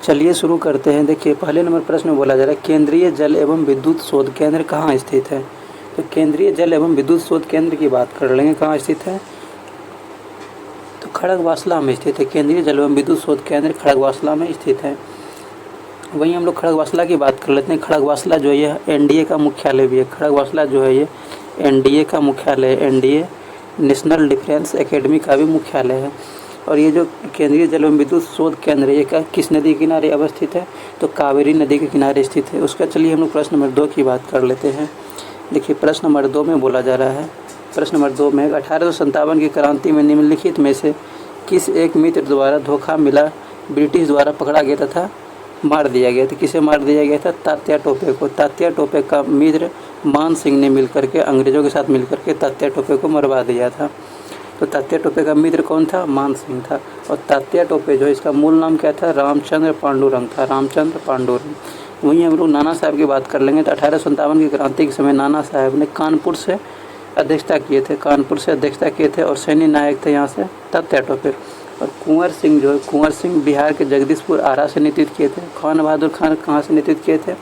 चलिए शुरू करते हैं। देखिए पहले नंबर प्रश्न में बोला जा रहा है केंद्रीय जल एवं विद्युत शोध केंद्र कहाँ स्थित है। तो केंद्रीय जल एवं विद्युत शोध केंद्र की बात कर लेंगे, कहाँ स्थित है तो खड़गवासला में स्थित है। केंद्रीय जल एवं विद्युत शोध केंद्र खड़गवासला में स्थित है। वहीं हम लोग खड़गवासला की बात कर लेते हैं। खड़गवासला जो है ये एनडीए का मुख्यालय भी है। खड़गवासला जो है ये एनडीए का मुख्यालय है। एनडीए नेशनल डिफेंस एकेडमी का भी मुख्यालय है। और ये जो केंद्रीय जल एवं विद्युत शोध केंद्र है ये किस नदी के किनारे अवस्थित है, तो कावेरी नदी के किनारे स्थित है। उसका चलिए हम लोग प्रश्न नंबर 2 की बात कर लेते हैं। देखिए प्रश्न नंबर 2 में बोला जा रहा है, प्रश्न नंबर 2 में 1857 की क्रांति में निम्नलिखित में से किस एक मित्र द्वारा धोखा मिला ब्रिटिश द्वारा पकड़ा गया तथा मार दिया गया था। किसे मार दिया गया था? तात्या टोपे को। तात्या टोपे का मित्र मान सिंह ने मिलकर के अंग्रेजों के साथ मिलकर के तात्या टोपे को मरवा दिया था। तो तात्या टोपे का मित्र कौन था? मान सिंह था। और तात्या टोपे जो इसका मूल नाम क्या था? रामचंद्र पांडुरंग था। रामचंद्र पांडुरंग। वहीं हम लोग नाना साहब की बात कर लेंगे। तो 1857 की क्रांति के समय नाना साहब ने कानपुर से अध्यक्षता किए थे। कानपुर से अध्यक्षता किए थे और सैन्य नायक थे यहाँ से तात्या टोपे। और कुंवर सिंह जो है, कुंवर सिंह बिहार के जगदीशपुर आरा से नेतृत्व किए थे। खान बहादुर खान कहाँ से नेतृत्व किए थे?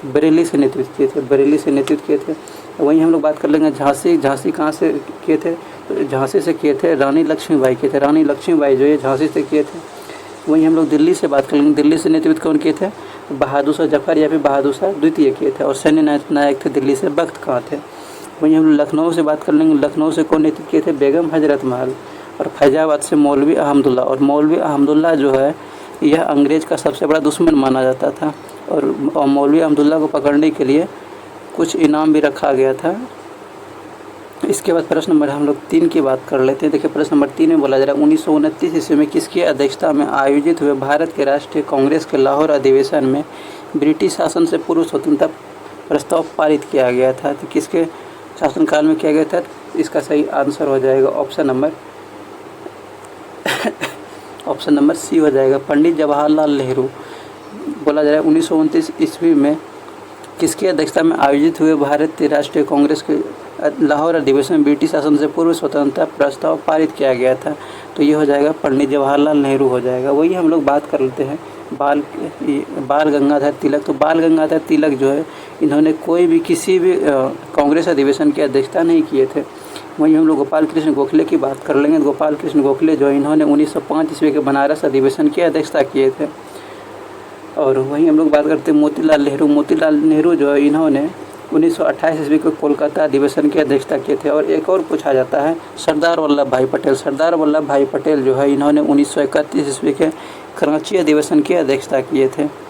बरेली से नेतृत्व किए थे। बरेली से नेतृत्व किए थे। वहीं हम लोग बात कर लेंगे झांसी। झांसी कहाँ से किए थे? तो झांसी से किए थे रानी लक्ष्मीबाई किए थे। रानी लक्ष्मीबाई जो है झांसी से किए थे। वहीं हम लोग दिल्ली से बात कर लेंगे। दिल्ली से नेतृत्व कौन किए थे? बहादुर शाह जफर या फिर बहादुर शाह द्वितीय किए थे। और सैन्य नायक थे दिल्ली से बख्त खां थे। वहीं हम लोग लखनऊ से बात कर लेंगे। लखनऊ से कौन नेतृत्व किए थे? बेगम हजरत महल। और फैजाबाद से मौलवी अहमदुल्ला। और मौलवी अहमदुल्ला जो है यह अंग्रेज का सबसे बड़ा दुश्मन माना जाता था। और मौलवी अहमदुल्ला को पकड़ने के लिए कुछ इनाम भी रखा गया था। इसके बाद प्रश्न नंबर हम लोग 3 की बात कर लेते हैं। देखिए प्रश्न नंबर 3 में बोला जा रहा है 1929 ईस्वी में किसकी अध्यक्षता में आयोजित हुए भारत के राष्ट्रीय कांग्रेस के लाहौर अधिवेशन में ब्रिटिश शासन से पूर्व स्वतंत्रता प्रस्ताव पारित किया गया था। तो किसके शासनकाल में किया गया था? इसका सही आंसर हो जाएगा ऑप्शन नंबर सी हो जाएगा, पंडित जवाहरलाल नेहरू। बोला जा रहा है 1929 ईस्वी में किसकी अध्यक्षता में आयोजित हुए भारतीय राष्ट्रीय कांग्रेस के लाहौर अधिवेशन में ब्रिटिश शासन से पूर्व स्वतंत्रता प्रस्ताव पारित किया गया था। तो ये हो जाएगा पंडित जवाहरलाल नेहरू हो जाएगा। वही हम लोग बात कर लेते हैं बाल गंगाधर तिलक। तो बाल गंगाधर तिलक जो है इन्होंने कोई भी किसी भी कांग्रेस अधिवेशन की अध्यक्षता नहीं किए थे। वहीं हम लोग गोपाल कृष्ण गोखले की बात कर लेंगे। गोपाल कृष्ण गोखले जो इन्होंने 1905 ईस्वी के बनारस अधिवेशन की अध्यक्षता किए थे। और वहीं हम लोग बात करते हैं मोतीलाल नेहरू। मोतीलाल नेहरू जो है इन्होंने 1928 ईस्वी को कोलकाता अधिवेशन की अध्यक्षता किए थे। और एक और पूछा जाता है सरदार वल्लभ भाई पटेल। सरदार वल्लभ भाई पटेल जो है इन्होंने 1931 ईस्वी के कराची अधिवेशन की अध्यक्षता किए थे।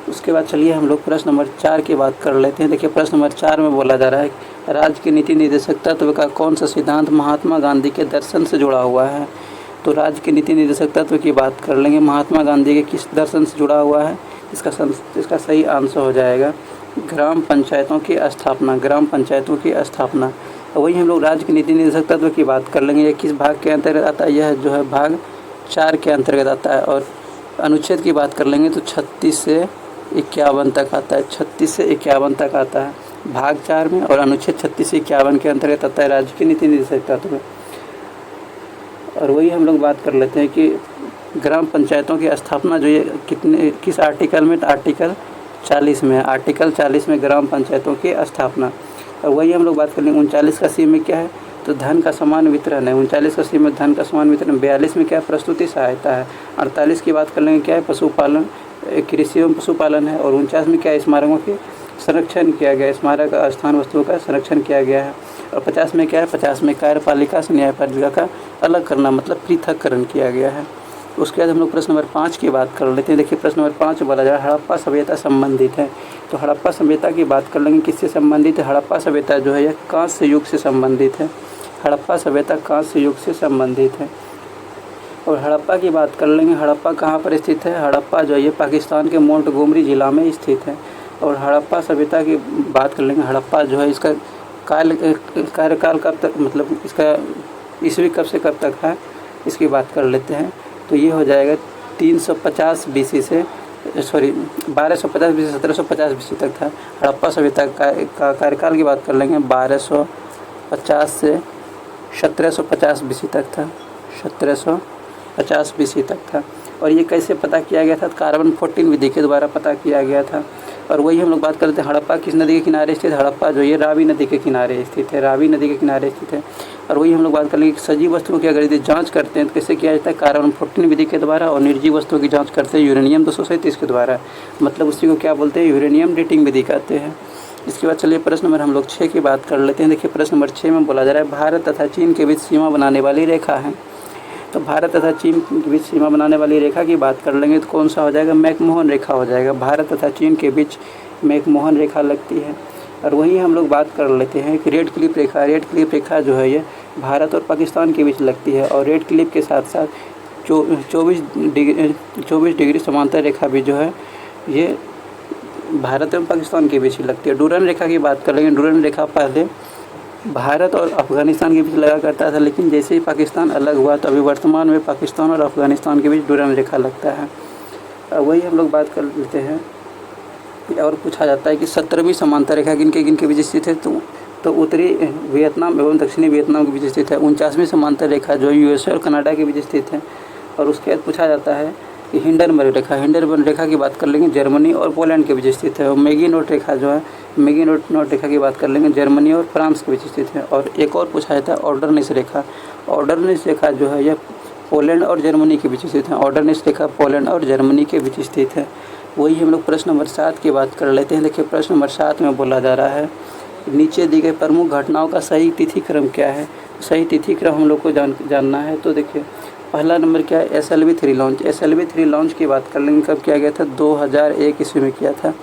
उसके बाद चलिए हम लोग प्रश्न नंबर 4 की बात कर लेते हैं। देखिए प्रश्न नंबर 4 में बोला जा रहा है राज्य के नीति निर्देशक तत्व का कौन सा सिद्धांत महात्मा गांधी के दर्शन से जुड़ा हुआ है। तो राज्य के नीति निर्देशक तत्व की बात कर लेंगे। महात्मा गांधी के किस दर्शन से जुड़ा हुआ है? इसका सही आंसर हो जाएगा ग्राम पंचायतों की स्थापना। ग्राम पंचायतों की स्थापना। वहीं हम लोग राज्य के नीति निर्देशक तत्व की बात कर लेंगे। यह किस भाग के अंतर्गत आता है? यह जो है भाग 4 के अंतर्गत आता है। और अनुच्छेद की बात कर लेंगे तो 36 से 51 तक आता है। 36 से 51 तक आता है भाग 4 में। और अनुच्छेद 36 से 51 के अंतर्गत आता है राज्य के नीति निर्देशक तत्व में। और वही हम लोग बात कर लेते हैं कि ग्राम पंचायतों की स्थापना जो ये किस आर्टिकल में? आर्टिकल 40 में। आर्टिकल 40 में ग्राम पंचायतों की स्थापना। और वही हम लोग बात कर लेंगे 39 का सी में क्या है? तो धन का समान वितरण है। 39 का सी में धन का समान वितरण। 42 में क्या है? प्रस्तुति सहायता है। 48 की बात कर लेंगे क्या है? पशुपालन, कृषि एवं पशुपालन है। और 49 में क्या है? स्मारकों के संरक्षण किया गया। स्मारक स्थान वस्तुओं का संरक्षण किया गया है। और 50 में क्या है? 50 में कार्यपालिका से न्यायपालिका का अलग करना मतलब पृथककरण किया गया है। उसके बाद हम लोग प्रश्न नंबर 5 की बात कर लेते हैं। देखिए प्रश्न नंबर 5 बोला जा रहा है हड़प्पा सभ्यता संबंधित है। तो हड़प्पा सभ्यता की बात कर लेंगे। किससे संबंधित है? हड़प्पा सभ्यता जो है यह कांस्य युग से संबंधित है। हड़प्पा सभ्यता कांस्य युग से संबंधित है। और हड़प्पा की बात कर लेंगे। हड़प्पा कहाँ पर स्थित है? हड़प्पा जो है पाकिस्तान के मोंटगोमरी जिला में स्थित है। और हड़प्पा सभ्यता की बात कर लेंगे। हड़प्पा जो है इसका कार्यकाल कब तक मतलब इसका ईस्वी कब से कब तक है इसकी बात कर लेते हैं। तो ये हो जाएगा 350 BC से 1250 BC से 1750 BC तक था। हड़प्पा सभ्यता का कार्यकाल की बात कर लेंगे 1250 से 1750 BC तक था। 1750 BC तक था। और ये कैसे पता किया गया था? कार्बन 14 विधि के द्वारा पता किया गया था। और वही हम लोग बात करते हैं हड़प्पा किस नदी के किनारे स्थित? हड़प्पा जो ये रावी नदी के किनारे स्थित है, रावी नदी के किनारे स्थित है। और वही हम लोग बात कर लेंगे सजीव वस्तुओं की अगर यदि जांच करते हैं तो कैसे किया जाता है? कार्बन 14 विधि के द्वारा। और निर्जीव वस्तुओं की जांच करते हैं यूरेनियम 237 के द्वारा, मतलब उसी को क्या बोलते हैं? यूरेनियम डेटिंग विधि कहते हैं। इसके बाद चलिए प्रश्न नंबर हम लोग 6 की बात कर लेते हैं। देखिए प्रश्न नंबर 6 में बोला जा रहा है भारत तथा चीन के बीच सीमा बनाने वाली रेखा है। तो भारत तथा चीन के बीच सीमा बनाने वाली रेखा की बात कर लेंगे तो कौन सा हो जाएगा? मैकमोहन रेखा हो जाएगा। भारत तथा चीन के बीच मैकमोहन रेखा लगती है। और वहीं हम लोग बात कर लेते हैं कि रेड क्लिफ रेखा। रेड क्लिफ रेखा जो है ये भारत और पाकिस्तान के बीच लगती है। और रेड क्लिफ के साथ साथ 24 डिग्री समांतर रेखा भी जो है ये भारत एवं पाकिस्तान के बीच ही लगती है। डूरन रेखा की बात कर लेंगे। डूरन रेखा पहले भारत और अफगानिस्तान के बीच लगा करता था, लेकिन जैसे ही पाकिस्तान अलग हुआ तो अभी वर्तमान में पाकिस्तान और अफगानिस्तान के बीच डूरन रेखा लगता है। वही हम लोग बात कर लेते हैं और पूछा जाता है कि 17वीं समांतर रेखा किनके बीच स्थित है? तो उत्तरी वियतनाम एवं दक्षिणी वियतनाम के बीच स्थित है। 49वीं समांतर रेखा जो यूएसए और कनाडा के बीच स्थित है। और उसके बाद पूछा जाता है कि हिंडनबर्ग रेखा। हिंडनबर्ग रेखा की बात कर लेंगे जर्मनी और पोलैंड के बीच स्थित है। और मैगिनोट रेखा जो है मैगिनोट रेखा की बात कर लेंगे जर्मनी और फ्रांस के बीच स्थित है। और एक और पूछा जाता है ऑर्डरनेस रेखा। ऑर्डरनेस रेखा जो है यह पोलैंड और जर्मनी के बीच स्थित है। ऑर्डरनेस रेखा पोलैंड और जर्मनी के बीच स्थित है। वही हम लोग प्रश्न नंबर 7 की बात कर लेते हैं। देखिए प्रश्न नंबर 7 में बोला जा रहा है नीचे दी गई प्रमुख घटनाओं का सही तिथि क्रम क्या है? सही तिथि क्रम हम लोग को जानना है। तो देखिए पहला नंबर क्या है? SLV-3 launch. SLV-3 लॉन्च की बात कर लेंगे कब किया गया था? 2001 ईस्वी में किया था।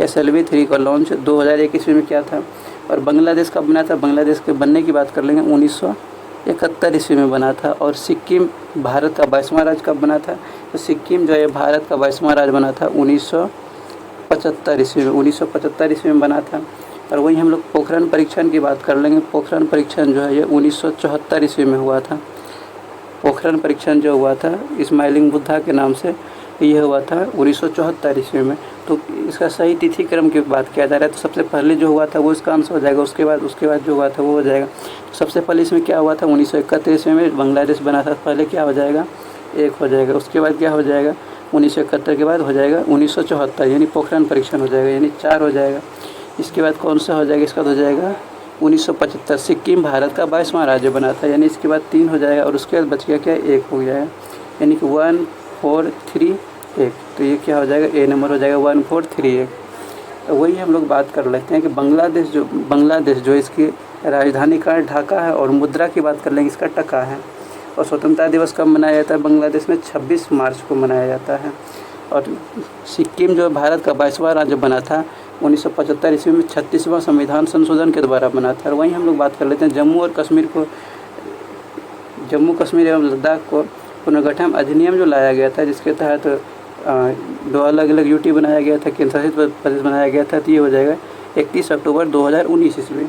SLV-3 का लॉन्च 2001 ईस्वी में किया था। और बांग्लादेश कब बना था? बांग्लादेश के बनने की बात कर लेंगे 1971 ईस्वी में बना था। और सिक्किम भारत का 22वां राज्य कब बना था? तो सिक्किम जो है भारत का 22वां राज्य बना था 1975 ईस्वी में। 1975 ईस्वी में बना था। और वहीं हम लोग पोखरण परीक्षण की बात कर लेंगे। पोखरण परीक्षण जो है ये 1974 ईस्वी में हुआ था। पोखरण परीक्षण जो हुआ था इस्माइलिंग बुद्धा के नाम से ये हुआ था 1974 ईस्वी में। तो इसका सही तिथि क्रम की बात किया जा रहा है तो सबसे पहले जो हुआ था वो इसका आंसर हो जाएगा। उसके बाद जो हुआ था वो हो जाएगा। तो सबसे पहले इसमें क्या हुआ था? 1971 ईस्वी में बांग्लादेश बना था। पहले क्या हो जाएगा? 1 हो जाएगा। उसके बाद क्या हो जाएगा? 1971 के बाद हो जाएगा 1974 यानी पोखरण परीक्षण हो जाएगा, यानी 4 हो जाएगा। इसके बाद कौन सा हो जाएगा? इसका हो जाएगा 1975 सिक्किम भारत का 22वां राज्य बना था, यानी इसके बाद 3 हो जाएगा। और उसके बाद बच गया क्या? 1 हो जाएगा, यानी कि 1 4 3 1। तो ये क्या हो जाएगा? ए नंबर हो जाएगा 1 4 3 1। तो वही हम लोग बात कर लेते हैं कि बांग्लादेश जो इसकी राजधानी का ढाका है। और मुद्रा की बात कर लेंगे इसका टका है। और स्वतंत्रता दिवस कब मनाया जाता है? बांग्लादेश में 26 मार्च को मनाया जाता है। और सिक्किम जो भारत का 22वां राज्य बना था 1975 ईस्वी में 36वां संविधान संशोधन के द्वारा बना था। और वहीं हम लोग बात कर लेते हैं जम्मू कश्मीर एवं लद्दाख को पुनर्गठन अधिनियम जो लाया गया था, जिसके तहत 2 अलग अलग यूटी बनाया गया था, केंद्र शासित प्रदेश बनाया गया था। तो ये हो जाएगा 31 अक्टूबर 2019 ईस्वी।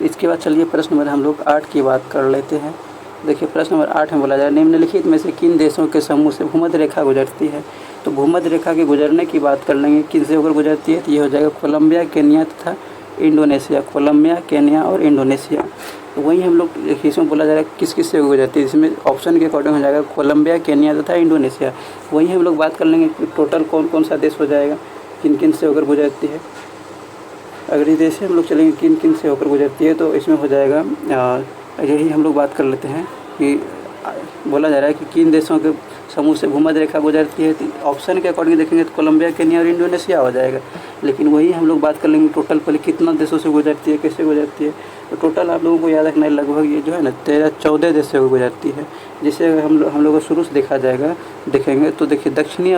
इसके बाद चलिए प्रश्न नंबर हम लोग 8 की बात कर लेते हैं। देखिए प्रश्न नंबर 8 में बोला जाए निम्नलिखित में से किन देशों के समूह से भूमध्य रेखा गुजरती है? तो भूमध्य रेखा के गुजरने की बात कर लेंगे किन से होकर गुजरती है? तो ये हो जाएगा कोलंबिया, केन्या तथा इंडोनेशिया। कोलंबिया, केन्या और इंडोनेशिया। तो वहीं हम लोग इसमें बोला जा रहा है किस किस से गुजरती है। इसमें ऑप्शन के अकॉर्डिंग हो जाएगा कोलंबिया, केन्या तथा इंडोनेशिया। वहीं हम लोग बात कर लेंगे कि टोटल कौन कौन सा देश हो जाएगा, किन किन से होकर गुजरती है। अगर इस देश से हम लोग चलेंगे किन किन से होकर गुजरती है तो इसमें हो जाएगा यही हम लोग बात कर लेते हैं कि बोला जा रहा है कि किन देशों के समूह से भूमध्य रेखा गुजरती है। तो ऑप्शन के अकॉर्डिंग देखेंगे तो कोलंबिया, केन्या और इंडोनेशिया हो जाएगा। लेकिन वही हम लोग बात कर लेंगे टोटल पहले कितना देशों से गुजरती है, कैसे गुजरती है। तो टोटल आप लोगों को याद रखना है लगभग ये जो है ना 13-14 देश से गुजरती है। जिसे हम लोग को शुरू से देखा जाएगा देखेंगे तो देखिए दक्षिणी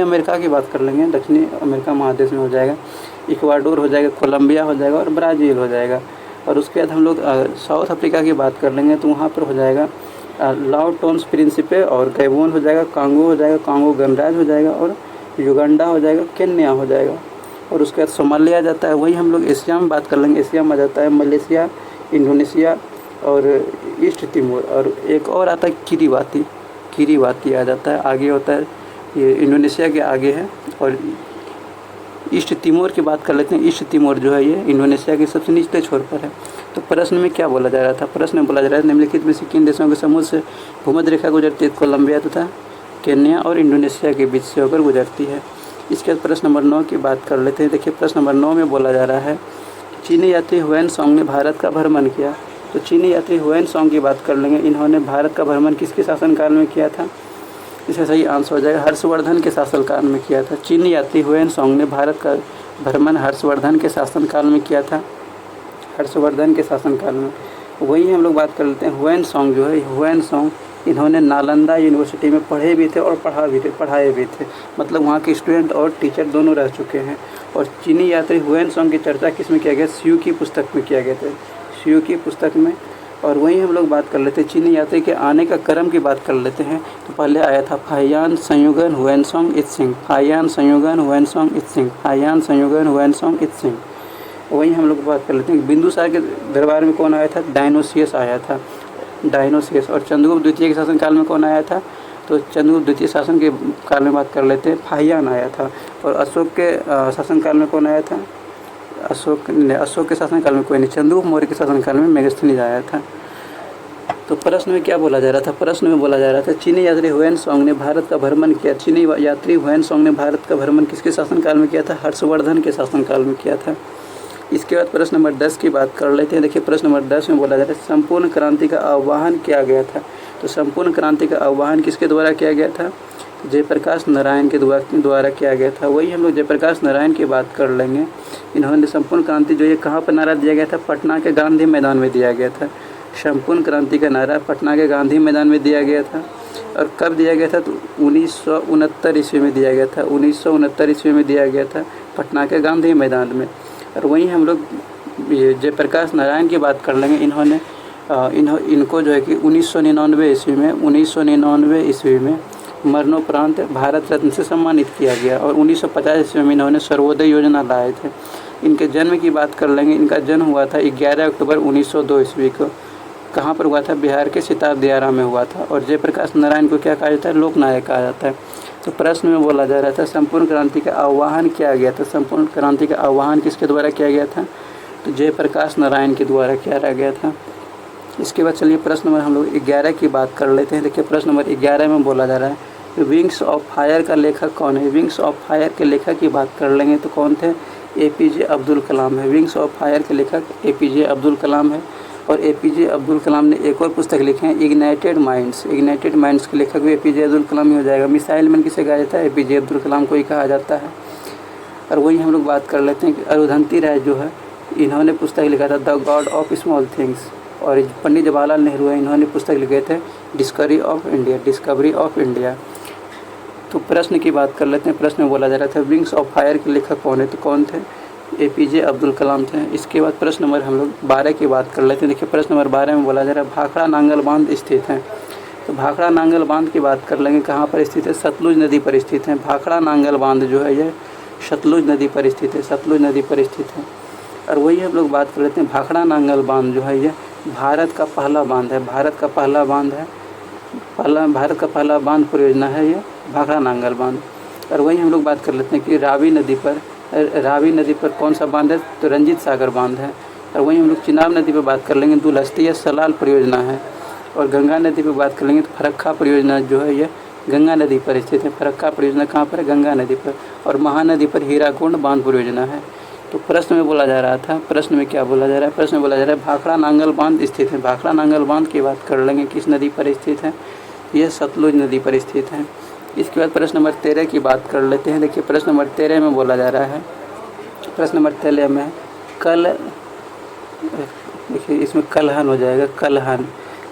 अमेरिका की बात कर लेंगे। दक्षिणी अमेरिका महादेश में हो जाएगा इक्वाडोर हो जाएगा, कोलंबिया हो जाएगा और ब्राज़ील हो जाएगा। और उसके बाद हम लोग साउथ अफ्रीका की बात कर लेंगे तो वहाँ पर हो जाएगा लाओ टोन्स प्रिंसिपे और गैबोन हो जाएगा, कांगो हो जाएगा, कांगो गणराज्य हो जाएगा और युगांडा हो जाएगा, केन्या हो जाएगा। और उसके बाद सोमालिया जाता है। वही हम लोग एशिया में बात कर लेंगे। एशिया में जाता है मलेशिया, इंडोनेशिया और ईस्ट तिमोर। और एक और आता है किरीबाती आ जाता है। आगे होता है ये इंडोनेशिया के आगे है। और ईस्ट तिमोर की बात कर लेते हैं। ईस्ट तिमोर जो है ये इंडोनेशिया के सबसे निचले छोर पर है। तो प्रश्न में क्या बोला जा रहा था? प्रश्न में बोला जा रहा है निम्नलिखित में से किन देशों के समूह से भूमध्य रेखा गुजरती है? कोलंबिया तथा केन्या और इंडोनेशिया के बीच से होकर गुजरती है। इसके बाद प्रश्न नंबर 9 की बात कर लेते हैं। देखिए प्रश्न नंबर 9 में बोला जा रहा है चीनी यात्री हुएनसांग ने भारत का भ्रमण किया। तो चीनी यात्री हुएनसांग की बात कर लेंगे। इन्होंने भारत का भ्रमण किसके शासनकाल में किया था? इसका सही आंसर हो जाएगा हर्षवर्धन के शासनकाल में किया था। चीनी यात्री हुएनसांग ने भारत का भ्रमण हर्षवर्धन के शासनकाल में किया था। हर्षवर्धन के शासनकाल में। वही हम लोग बात कर लेते हैं हुएनसांग जो है, हुएनसांग इन्होंने नालंदा यूनिवर्सिटी में पढ़े भी थे और पढ़ाए भी थे। मतलब वहाँ के स्टूडेंट और टीचर दोनों रह चुके हैं। और चीनी यात्री हुएनसांग की चर्चा किस में किया गया? स्यू की पुस्तक में किया गया था, स्यू की पुस्तक में। और वहीं हम लोग बात कर लेते हैं चीनी यात्री के आने का क्रम की बात कर लेते हैं। तो पहले आया था Fahien Sung Yun Hiuen Tsang Itsing, Fahien Sung Yun Hiuen Tsang Itsing, Fahien Sung Yun Hiuen Tsang Itsing. वहीं हम लोग बात कर लेते हैं बिंदुसार के दरबार में कौन आया था? डायनोसियस आया था, डायनोसियस। और चंद्रगुप्त द्वितीय के शासनकाल में कौन आया था? तो चंद्रगुप्त द्वितीय शासन के काल में बात कर लेते हैं फाहियान आया था। और अशोक के शासनकाल में कौन आया था? अशोक के शासनकाल में कोई नहीं, चंद्रगुप्त मौर्य के शासनकाल में मेगास्थनीज आया था। तो प्रश्न में क्या बोला जा रहा था? प्रश्न में बोला जा रहा था चीनी यात्री हुएनसांग ने भारत का भ्रमण किया। चीनी यात्री हुएनसांग ने भारत का भ्रमण किसके शासनकाल में किया था? हर्षवर्धन के शासनकाल में किया था। इसके बाद प्रश्न नंबर 10 की बात कर लेते हैं। देखिए प्रश्न नंबर 10 में बोला जा रहा है संपूर्ण क्रांति का आह्वान किया गया था। तो संपूर्ण क्रांति का आह्वान किसके द्वारा किया गया था? जयप्रकाश नारायण के द्वारा किया गया था। वही हम लोग जयप्रकाश नारायण की बात कर लेंगे। इन्होंने संपूर्ण क्रांति जो ये कहाँ पर नारा दिया गया था? पटना के गांधी मैदान में दिया गया था। संपूर्ण क्रांति का नारा पटना के गांधी मैदान में दिया गया था। और कब दिया गया था? तो 1969 ईस्वी में दिया गया था। 1969 ईस्वी में दिया गया था पटना के गांधी मैदान में। और वहीं हम लोग जयप्रकाश नारायण की बात कर लेंगे। इनको जो है कि 1999 ईस्वी में मरणोपरांत भारत रत्न से सम्मानित किया गया। और 1950 ईस्वी में इन्होंने सर्वोदय योजना लाए थे। इनके जन्म की बात कर लेंगे। इनका जन्म हुआ था 11 अक्टूबर 1902 ईस्वी को। कहाँ पर हुआ था? बिहार के सिताब दियारा में हुआ था। और जयप्रकाश नारायण को क्या कहा जाता है? लोकनायक कहा जाता है। तो प्रश्न में बोला जा रहा था संपूर्ण क्रांति का आह्वान किया गया था। संपूर्ण क्रांति का आह्वान किसके द्वारा किया गया था? तो जयप्रकाश नारायण के द्वारा किया गया था। इसके बाद चलिए प्रश्न नंबर हम लोग 11 की बात कर लेते हैं। देखिए प्रश्न नंबर 11 में बोला जा रहा है विंग्स ऑफ फायर का लेखक कौन है? विंग्स ऑफ फायर के लेखक की बात कर लेंगे तो कौन थे? APJ अब्दुल कलाम है। विंग्स ऑफ फायर के लेखक APJ अब्दुल कलाम है। और APJ अब्दुल कलाम ने एक और पुस्तक लिखे हैं इग्नाइटेड माइंड्स। इग्नाइटेड माइंड्स के लेखक भी APJ अब्दुल कलाम ही हो जाएगा। मिसाइल मैन किसे कहा जाता है? APJ अब्दुल कलाम को ही कहा जाता है। और वही हम लोग बात कर लेते हैं कि अरुंधति राय जो है इन्होंने पुस्तक लिखा था the God of small things. और पंडित जवाहरलाल नेहरू है, इन्होंने पुस्तक लिखे थे डिस्कवरी ऑफ इंडिया। तो प्रश्न की बात कर लेते हैं। प्रश्न में बोला जा रहा था विंग्स ऑफ फायर के लेखक कौन है? तो कौन थे? APJ अब्दुल कलाम थे। इसके बाद प्रश्न नंबर हम लोग 12 की बात कर लेते हैं। देखिए प्रश्न नंबर 12 में बोला जा रहा है भाखड़ा नांगल बांध स्थित है। तो भाखड़ा नांगल बांध की बात कर लेंगे। कहाँ पर स्थित है? सतलुज नदी पर स्थित है। भाखड़ा नांगल बांध जो है यह सतलुज नदी पर स्थित है, सतलुज नदी पर स्थित है। और वही हम लोग बात कर लेते हैं भाखड़ा नांगल बांध जो है यह भारत का पहला बांध है। भारत का पहला बांध है, भारत का पहला बांध परियोजना है यह भाखड़ा नांगल बांध। और वही हम लोग बात कर लेते हैं कि रावी नदी पर कौन सा बांध है? तो रंजीत सागर बांध है। और वहीं हम लोग चिनाब नदी पर बात कर लेंगे दुलहस्ती या सलाल परियोजना है। और गंगा नदी पर बात कर लेंगे तो फरक्का परियोजना जो है यह गंगा नदी पर स्थित है। फरक्का परियोजना कहाँ पर है? गंगा नदी पर। और महानदी पर हीराकुंड बांध परियोजना है। तो प्रश्न में बोला जा रहा था, प्रश्न में क्या बोला जा रहा है? प्रश्न में बोला जा रहा है भाखड़ा नांगल बांध स्थित है। भाखड़ा नांगल बांध की बात कर लेंगे किस नदी पर स्थित है? यह सतलुज नदी पर स्थित है। इसके बाद प्रश्न नंबर 13 की बात कर लेते हैं। देखिए प्रश्न नंबर 13 में बोला जा रहा है, प्रश्न नंबर 13 में देखिए इसमें कलहन हो जाएगा।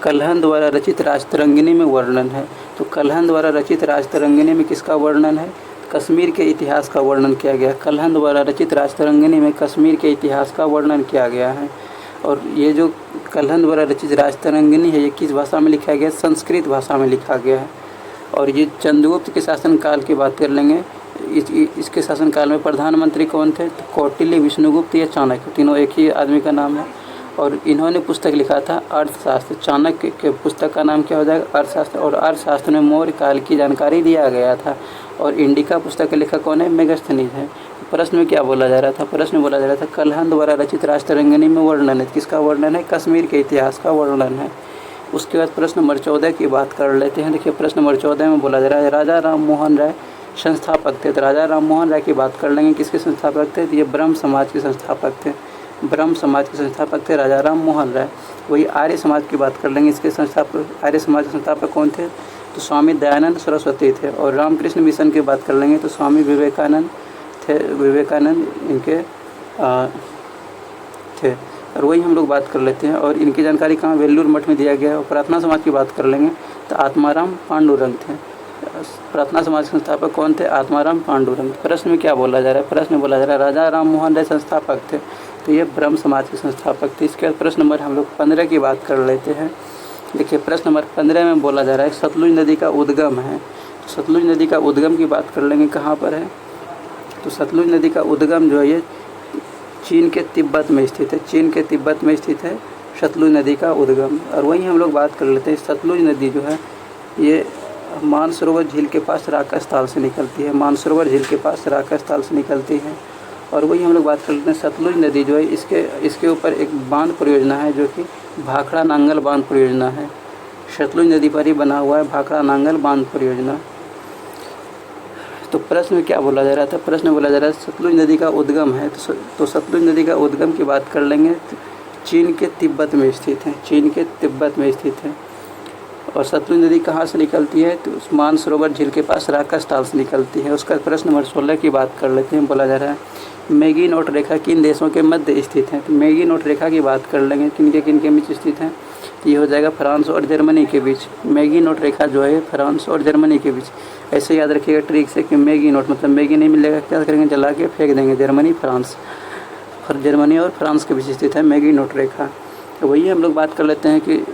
कलहन द्वारा रचित राजतरंगिणी में वर्णन है। तो कलहन द्वारा रचित राजतरंगिणी में किसका वर्णन है? कश्मीर के इतिहास का वर्णन किया गया। कलहन द्वारा रचित राजतरंगिणी में कश्मीर के इतिहास का वर्णन किया गया है। और ये जो कलहन द्वारा रचित राजतरंगिणी है ये किस भाषा में लिखा गया? संस्कृत भाषा में लिखा गया है। और ये चंद्रगुप्त के शासनकाल की बात कर लेंगे। इसके शासनकाल में प्रधानमंत्री कौन थे? तो कौटिल्य, विष्णुगुप्त या चाणक्य, तीनों एक ही आदमी का नाम है। और इन्होंने पुस्तक लिखा था अर्थशास्त्र। चाणक्य के पुस्तक का नाम क्या हो जाएगा? अर्थशास्त्र। और अर्थशास्त्र में मौर्य काल की जानकारी दिया गया था। और इंडिका पुस्तक का लेखक कौन है? मेगास्थनीज है। प्रश्न में क्या बोला जा रहा था? प्रश्न में बोला जा रहा था कल्हण द्वारा रचित राष्ट्ररंगिणी में वर्णन है। किसका वर्णन है? कश्मीर के इतिहास का वर्णन है। उसके बाद प्रश्न नंबर 14 की बात कर लेते हैं। देखिए प्रश्न नंबर 14 में बोला जा रहा है राजा राम मोहन राय संस्थापक थे। तो राजा राम मोहन राय की बात कर लेंगे। किसके संस्थापक थे? ये ब्रह्म समाज के संस्थापक थे। ब्रह्म समाज के संस्थापक थे राजा राम मोहन राय। वही आर्य समाज की बात कर लेंगे। इसके संस्थापक, आर्य समाज के संस्थापक कौन थे? तो स्वामी दयानंद सरस्वती थे। और रामकृष्ण मिशन की बात कर लेंगे तो स्वामी विवेकानंद थे। विवेकानंद इनके थे। और वही हम लोग बात कर लेते हैं। और इनकी जानकारी कहाँ? वेल्लूर मठ में दिया गया है। और प्रार्थना समाज की बात कर लेंगे तो आत्माराम पांडुरंग थे। प्रार्थना समाज के संस्थापक कौन थे? आत्माराम पांडुरंग। प्रश्न में क्या बोला जा रहा है? प्रश्न में बोला जा रहा है राजा राम मोहन राय संस्थापक थे। तो ये ब्रह्म समाज के संस्थापक थे। इसके बाद प्रश्न नंबर हम लोग 15 की बात कर लेते हैं। देखिए प्रश्न नंबर 15 में बोला जा रहा है सतलुज नदी का उद्गम है। सतलुज नदी का उद्गम की बात कर लेंगे। कहाँ पर है? तो सतलुज नदी का उद्गम जो है ये चीन के तिब्बत में स्थित है। चीन के तिब्बत में स्थित है सतलुज नदी का उद्गम। और वहीं हम लोग बात कर लेते हैं सतलुज नदी जो है ये मानसरोवर झील के पास राकास्थल से निकलती है। मानसरोवर झील के पास राकास्थल से निकलती है। और वही हम लोग बात कर लेते हैं सतलुज नदी जो है इसके ऊपर एक बांध परियोजना है जो कि भाखड़ा नांगल बांध परियोजना है। सतलुज नदी पर ही बना हुआ है भाखड़ा नांगल बांध परियोजना। तो प्रश्न में क्या बोला जा रहा था? प्रश्न में बोला जा रहा है सतलुज नदी का उद्गम है। तो सतलुज नदी का उद्गम की बात कर लेंगे तो चीन के तिब्बत में स्थित है। चीन के तिब्बत में स्थित है। और सतलुज नदी कहाँ से निकलती है? तो मानसरोवर झील के पास राकास्थल से निकलती है। उसका प्रश्न नंबर 16 की बात कर लेते हैं। बोला जा रहा है मैगीनोट रेखा किन देशों के मध्य स्थित है? तो मैगीनोट रेखा की बात कर लेंगे किन के बीच स्थित है? तो ये हो जाएगा फ्रांस और जर्मनी के बीच। मैगीनोट रेखा जो है फ्रांस और जर्मनी के बीच। ऐसे याद रखिएगा ट्रिक से कि मैगीनोट मतलब मैगी नहीं मिलेगा, क्या करेंगे? जला के फेंक देंगे। जर्मनी फ्रांस, जर्मनी और फ्रांस के बीच स्थित है मैगीनोट रेखा। तो वही हम लोग बात कर लेते हैं कि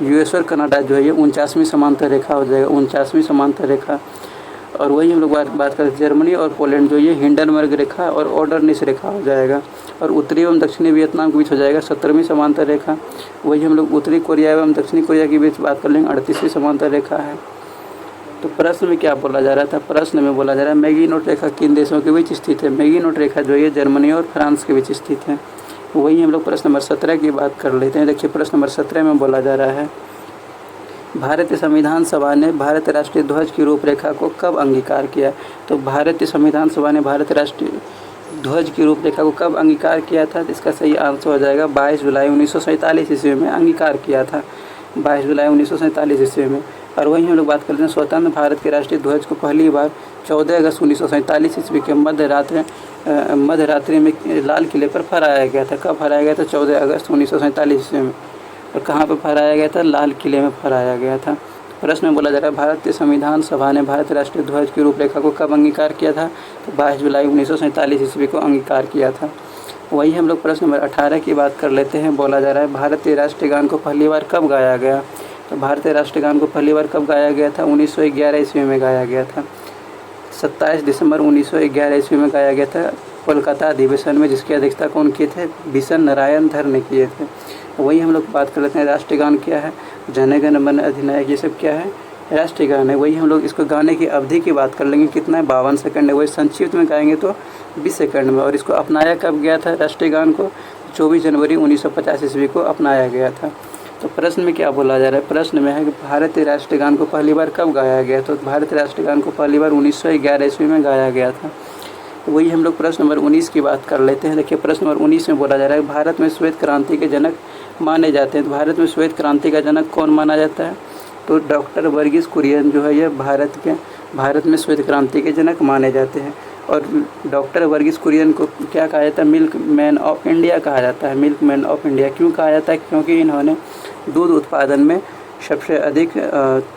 यूएस और कनाडा जो है ये 49वीं समांतर रेखा हो जाएगा। 49वीं समांतर रेखा। और वही हम लोग बात करते हैं जर्मनी और पोलैंड जो ये हिंडनबर्ग रेखा और ऑर्डरनिस रेखा हो जाएगा। और उत्तरी एवं दक्षिणी वियतनाम के बीच हो जाएगा 17वीं समांतर रेखा। वही हम लोग उत्तरी कोरिया एवं दक्षिणी कोरिया के बीच बात कर लेंगे 38वीं समांतर रेखा है। तो प्रश्न में क्या बोला जा रहा था? प्रश्न में बोला जा रहा है मैगीनोट रेखा किन देशों के बीच स्थित है? मैगीनोट रेखा जो है जर्मनी और फ्रांस के बीच स्थित है। वही हम लोग प्रश्न नंबर 17 की बात कर लेते हैं। देखिए प्रश्न नंबर 17 में बोला जा रहा है भारतीय संविधान सभा ने भारत राष्ट्रीय ध्वज की रूपरेखा को कब अंगीकार किया? तो भारतीय संविधान सभा ने भारत राष्ट्रीय ध्वज की रूपरेखा को कब अंगीकार किया था? तो इसका सही आंसर हो जाएगा 22 जुलाई 1947 ईस्वी में अंगीकार किया था। 22 जुलाई 1947 ईस्वी में। और वहीं हम लोग बात करते हैं स्वतंत्र भारत के राष्ट्रीय ध्वज को पहली बार 14 अगस्त 1947 ईस्वी के मध्य रात्रि में लाल किले पर फहराया गया था। कब फहराया गया था? 14 अगस्त 1947 ईस्वी में। और कहाँ पर फहराया गया था? लाल किले में फहराया गया था। प्रश्न में बोला जा रहा है भारतीय संविधान सभा ने भारतीय राष्ट्रीय ध्वज की रूपरेखा को कब अंगीकार किया था? तो 22 जुलाई 1947 ईस्वी को अंगीकार किया था। वही हम लोग प्रश्न नंबर 18 की बात कर लेते हैं। बोला जा रहा है भारतीय राष्ट्रीय गान को पहली बार कब गाया गया? तो भारतीय राष्ट्रीय गान को पहली बार कब गाया गया था? 1911 ईस्वी में गाया गया था। 27 दिसंबर 1911 ईस्वी में गाया गया था कोलकाता अधिवेशन में, जिसकी अध्यक्षता कौन किए थे? बिशन नारायण धर ने किए थे। वही हम लोग बात कर लेते हैं राष्ट्रीय गान क्या है? जन गण मन अधिनायक, ये सब क्या है? राष्ट्रीय गान है। वही हम लोग इसको गाने की अवधि की बात कर लेंगे, कितना है? 52 सेकंड है। वही संक्षिप्त में गाएंगे तो 20 सेकंड में। और इसको अपनाया कब गया था राष्ट्रीय गान को? 24 जनवरी 1950 ईस्वी को अपनाया गया था। तो प्रश्न में क्या बोला जा रहा है? प्रश्न में है कि भारतीय राष्ट्रीय गान को पहली बार कब गाया गया? तो भारतीय राष्ट्रीय गान को पहली बार 1911 ईस्वी में गाया गया था। तो वही हम लोग प्रश्न नंबर 19 की बात कर लेते हैं। देखिए प्रश्न नंबर 19 में बोला जा रहा है भारत में श्वेत क्रांति के जनक माने जाते हैं। तो भारत में श्वेत क्रांति का जनक कौन माना जाता है? तो डॉक्टर वर्गीस कुरियन जो है ये भारत में श्वेत क्रांति के जनक माने जाते हैं। और डॉक्टर वर्गीस कुरियन को क्या कहा जाता है? मिल्क मैन ऑफ इंडिया कहा जाता है। मिल्क मैन ऑफ इंडिया क्यों कहा जाता है? क्योंकि इन्होंने दूध उत्पादन में सबसे अधिक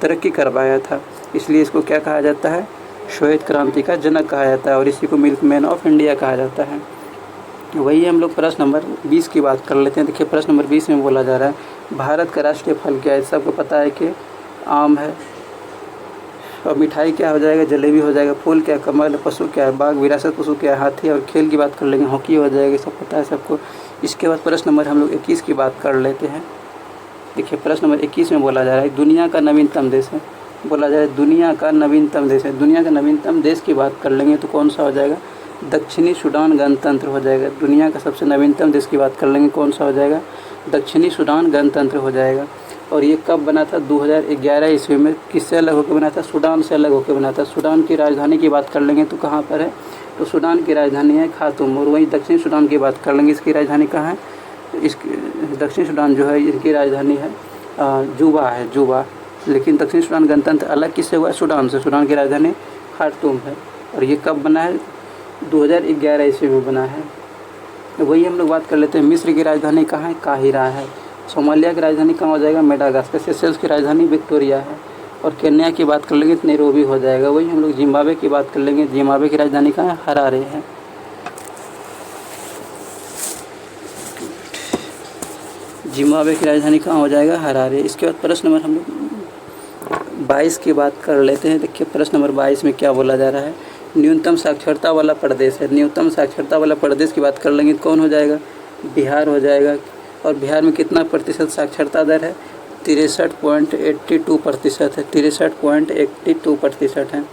तरक्की करवाया था, इसलिए इसको क्या कहा जाता है? श्वेत क्रांति का जनक कहा जाता है। और इसी को मिल्क मैन ऑफ इंडिया कहा जाता है। वही हम लोग प्रश्न नंबर 20 की बात कर लेते हैं। देखिए प्रश्न नंबर 20 में बोला जा रहा है भारत का राष्ट्रीय फल क्या है? सबको पता है कि आम है। और मिठाई क्या हो जाएगा? जलेबी हो जाएगा। फूल क्या? कमल। पशु क्या है? बाघ। विरासत पशु क्या है? हाथी। और खेल की बात कर लेंगे, हॉकी हो जाएगी, सब पता है सबको। इसके बाद प्रश्न नंबर हम लोग 21 की बात कर लेते हैं। देखिए प्रश्न नंबर 21 में बोला जा रहा है दुनिया का नवीनतम देश है, बोला जा रहा है दुनिया का नवीनतम देश है। दुनिया का नवीनतम देश की बात कर लेंगे तो कौन सा हो जाएगा, दक्षिणी सूडान गणतंत्र हो जाएगा। दुनिया का सबसे नवीनतम देश की बात कर लेंगे कौन सा हो जाएगा, दक्षिणी सूडान गणतंत्र हो जाएगा। और ये कब बना था, 2011 ईस्वी में। किससे अलग होकर बना था, सूडान से अलग होकर बना था। सूडान की राजधानी की बात कर लेंगे तो कहाँ पर है, तो सूडान की राजधानी है खार्तूम। और वहीं दक्षिण सूडान की बात कर लेंगे, इसकी राजधानी कहाँ है, इसकी दक्षिण सूडान जो है इनकी राजधानी है जूबा है, जूबा। लेकिन दक्षिण सूडान गणतंत्र अलग किससे हुआ है, सूडान से। सूडान की राजधानी खार्तूम है। और ये कब बना है, 2011 ईस्वी में बना है। वही हम लोग बात कर लेते हैं मिस्र की राजधानी कहाँ है, काहिरा है। सोमालिया की राजधानी कहाँ हो जाएगा, मेडागास्कर। सेशेल्स की राजधानी विक्टोरिया है। और केन्या की बात कर लेंगे तो नैरोबी हो जाएगा। वही हम लोग जिम्बाब्वे की बात कर लेंगे, जिम्बाब्वे की राजधानी कहाँ है, हरारे है। जिम्बाब्वे की राजधानी कहाँ हो जाएगा, हरारे। इसके बाद प्रश्न नंबर हम लोग 22 की बात कर लेते हैं। देखिए प्रश्न नंबर 22 में क्या बोला जा रहा है, न्यूनतम साक्षरता वाला प्रदेश है। न्यूनतम साक्षरता वाला प्रदेश की बात कर लेंगे तो कौन हो जाएगा, बिहार हो जाएगा। और बिहार में कितना प्रतिशत साक्षरता दर है, 63.82% है, 63.82% है।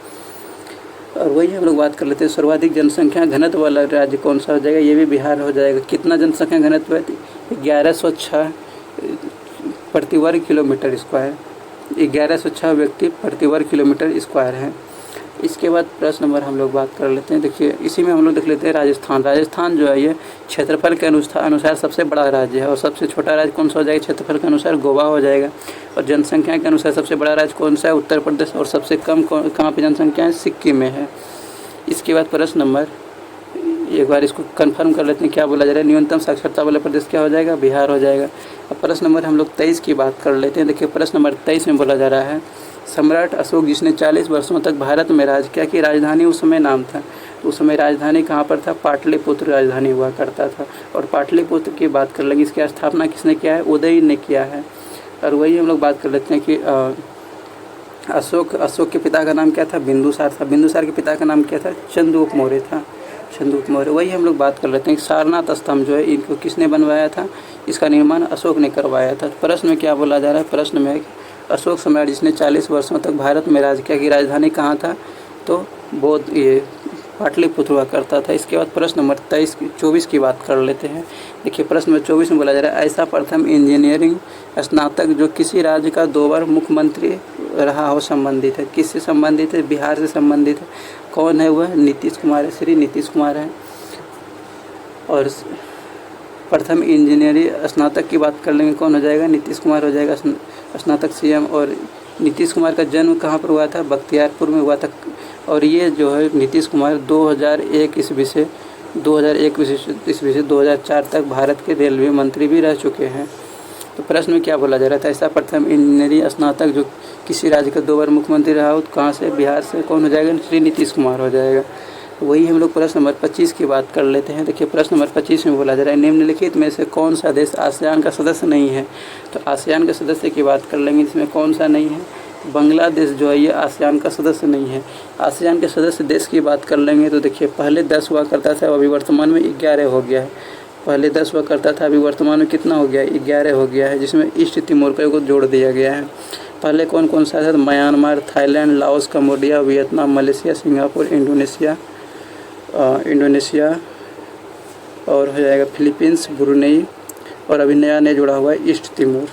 और वही हम लोग बात कर लेते हैं सर्वाधिक जनसंख्या घनत्व वाला राज्य कौन सा हो जाएगा, ये भी बिहार हो जाएगा। कितना जनसंख्या घनत्व है, 1106 प्रति वर्ग किलोमीटर स्क्वायर। 1106 व्यक्ति प्रति वर्ग किलोमीटर स्क्वायर है। इसके बाद प्रश्न नंबर हम लोग बात कर लेते हैं। देखिए इसी में हम लोग देख लेते हैं राजस्थान। राजस्थान जो है ये क्षेत्रफल के अनुसार सबसे बड़ा राज्य है। और सबसे छोटा राज्य कौन सा हो जाएगा, क्षेत्रफल के अनुसार गोवा हो जाएगा। और जनसंख्या के अनुसार सबसे बड़ा राज्य कौन सा है, उत्तर प्रदेश। और सबसे कम कहाँ पे जनसंख्या है, सिक्किम में है। इसके बाद प्रश्न नंबर, एक बार इसको कंफर्म कर लेते हैं, क्या बोला जा रहा है, न्यूनतम साक्षरता वाला प्रदेश क्या हो जाएगा, बिहार हो जाएगा। अब प्रश्न नंबर हम लोग 23 की बात कर लेते हैं। देखिए प्रश्न नंबर 23 में बोला जा रहा है सम्राट अशोक जिसने 40 वर्षों तक भारत में राज किया की राजधानी उस समय नाम था। तो उस समय राजधानी कहाँ पर था, पाटलिपुत्र राजधानी हुआ करता था। और पाटलिपुत्र की बात कर लेंगे, इसकी स्थापना किसने किया है, उदय ने किया है। और वही हम लोग बात कर लेते हैं कि अशोक के पिता का नाम क्या था, बिंदुसार था। बिंदुसार के पिता का नाम क्या था, चंद्रगुप्त मौर्य था, चंद्रगुप्त मौर्य। वही हम लोग बात कर लेते हैं कि सारनाथ स्तंभ जो है इनको किसने बनवाया था, इसका निर्माण अशोक ने करवाया था। प्रश्न में क्या बोला जा रहा है, प्रश्न में अशोक सम्राट जिसने 40 वर्षों तक भारत में राज किया की राजधानी कहाँ था, तो बौद्ध ये पाटलिपुत्र हुआ करता था। इसके बाद प्रश्न नंबर 24 की बात कर लेते हैं। देखिए प्रश्न नंबर 24 में बोला जा रहा है ऐसा प्रथम इंजीनियरिंग स्नातक जो किसी राज्य का 2 बार मुख्यमंत्री रहा हो संबंधित है। किससे संबंधित है, बिहार से संबंधित है। कौन है वह, नीतीश कुमार है, श्री नीतीश कुमार है। और प्रथम इंजीनियरिंग स्नातक की बात कर लेंगे कौन हो जाएगा, नीतीश कुमार हो जाएगा स्नातक सीएम। और नीतीश कुमार का जन्म कहाँ पर हुआ था, बख्तियारपुर में हुआ था। और ये जो है नीतीश कुमार 2001 ईस्वी से 2004 तक भारत के रेलवे मंत्री भी रह चुके हैं। तो प्रश्न में क्या बोला जा रहा था, ऐसा प्रथम इंजीनियरिंग स्नातक जो किसी राज्य का 2 बार मुख्यमंत्री रहा हो, तो कहाँ से, बिहार से। कौन हो जाएगा, श्री नीतीश कुमार हो जाएगा। वही हम लोग प्रश्न नंबर 25 की बात कर लेते हैं। देखिए प्रश्न नंबर 25 में बोला जा रहा है निम्नलिखित में से कौन सा देश आसियान का सदस्य नहीं है। तो आसियान के सदस्य की बात कर लेंगे, इसमें कौन सा नहीं है, बांग्लादेश जो है ये आसियान का सदस्य नहीं है। आसियान के सदस्य देश की बात कर लेंगे तो देखिए पहले 10 हुआ करता था, अभी वर्तमान में 11 हो गया है। पहले 10 हुआ करता था, अभी वर्तमान में कितना हो गया, 11 हो गया है, जिसमें ईस्ट तिमोर को जोड़ दिया गया है। पहले कौन कौन सा था, Myanmar, Thailand, Laos, Cambodia, Vietnam, Malaysia, Singapore, Indonesia और हो जाएगा फिलीपींस, ब्रुनेई। और अभी नया जुड़ा हुआ है ईस्ट तिमोर।